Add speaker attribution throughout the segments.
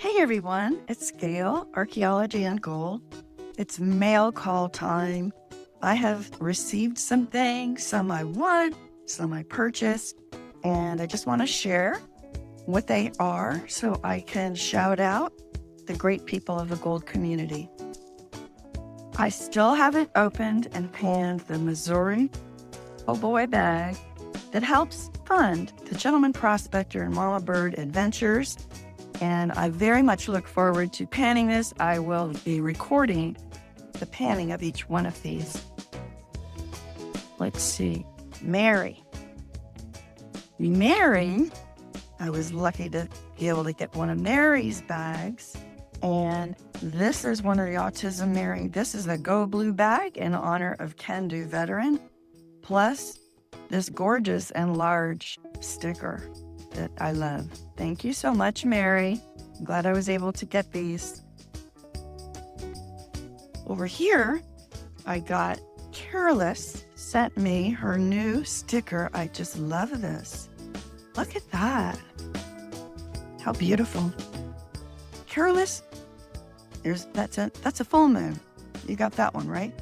Speaker 1: Hey everyone, it's Gail, Archaeology and Gold. It's mail call time. I have received some things, some I won, some I purchased, and I just want to share what they are so I can shout out the great people of the gold community. I still haven't opened and panned the Missouri Oh Boy bag that helps fund the Gentleman Prospector and Mama Bird adventures. And I very much look forward to panning this. I will be recording the panning of each one of these. Let's see. Mary, I was lucky to be able to get one of Mary's bags. And this is one of the Autism Mary. This is a Go Blue bag in honor of Can Do Veteran. Plus this gorgeous and large sticker that I love. Thank you so much, Mary. I'm glad I was able to get these. Over here, I got Careless sent me her new sticker. I just love this. Look at that. How beautiful. Careless, that's a full moon. You got that one, right?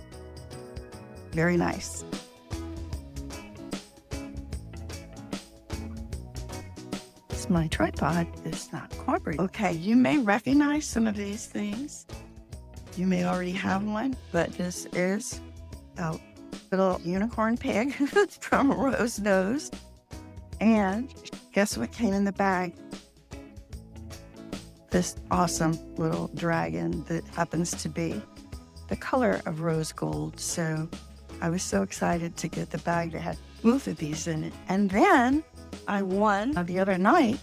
Speaker 1: Very nice. My tripod is not cooperating. Okay, you may recognize some of these things. You may already have one, but this is a little unicorn pig from Rose Nose. And guess what came in the bag? This awesome little dragon that happens to be the color of rose gold. So I was so excited to get the bag that had both of these in it. And then I won the other night,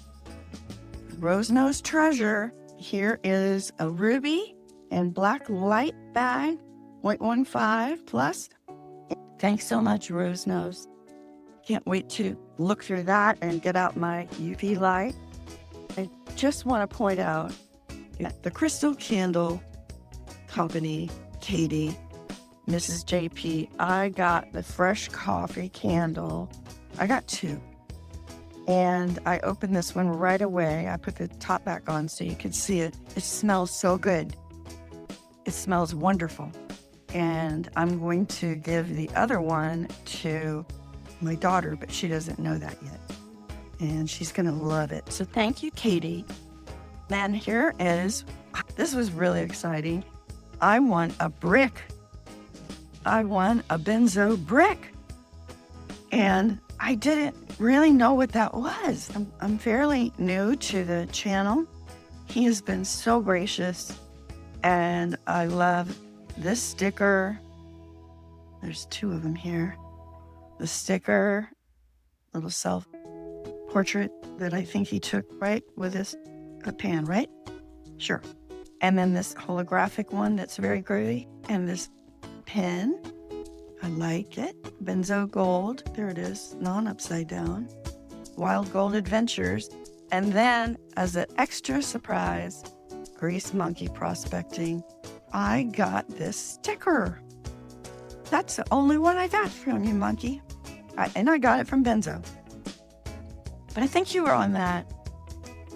Speaker 1: Rose Nose Treasure. Here is a ruby and black light bag, 0.15 plus. Thanks so much, Rose Nose. Can't wait to look through that and get out my UV light. I just want to point out that the Crystal Candle Company, Katie, Mrs. JP, I got the fresh coffee candle. I got two. And I opened this one right away. I put the top back on so you could see it. It smells so good. It smells wonderful. And I'm going to give the other one to my daughter, but she doesn't know that yet. And she's going to love it. So thank you, Katie. Then here is, this was really exciting. I won a brick. I won a Benzo brick. And I didn't really know what that was. I'm fairly new to the channel. He has been so gracious, and I love this sticker. There's two of them here. The sticker, little self-portrait that I think he took, right, with his pan, right? Sure. And then this holographic one that's very groovy, and this pen. I like it. Benzo Gold. There it is. Non-upside down. Wild Gold Adventures. And then, as an extra surprise, Grease Monkey Prospecting, I got this sticker. That's the only one I got from you, Monkey. And I got it from Benzo. But I think you were on that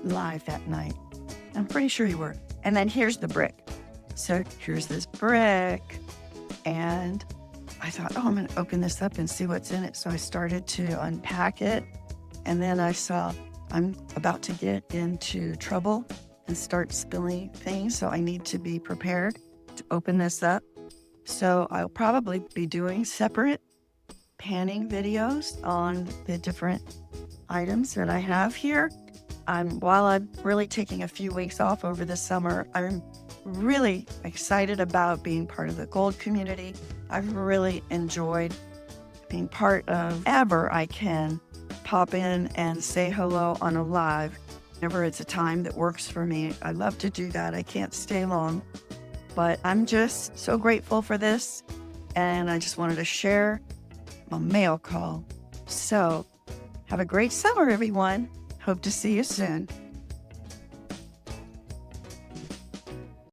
Speaker 1: live that night. I'm pretty sure you were. And then here's the brick. So here's this brick. And I thought, I'm going to open this up and see what's in it. So I started to unpack it. And then I saw I'm about to get into trouble and start spilling things. So I need to be prepared to open this up. So I'll probably be doing separate panning videos on the different items that I have here. While I'm really taking a few weeks off over the summer, I'm really excited about being part of the gold community. I've really enjoyed being part of ever I can pop in and say hello on a live whenever it's a time that works for me. I love to do that. I can't stay long, but I'm just so grateful for this. And I just wanted to share my mail call. So have a great summer, everyone. Hope to see you soon.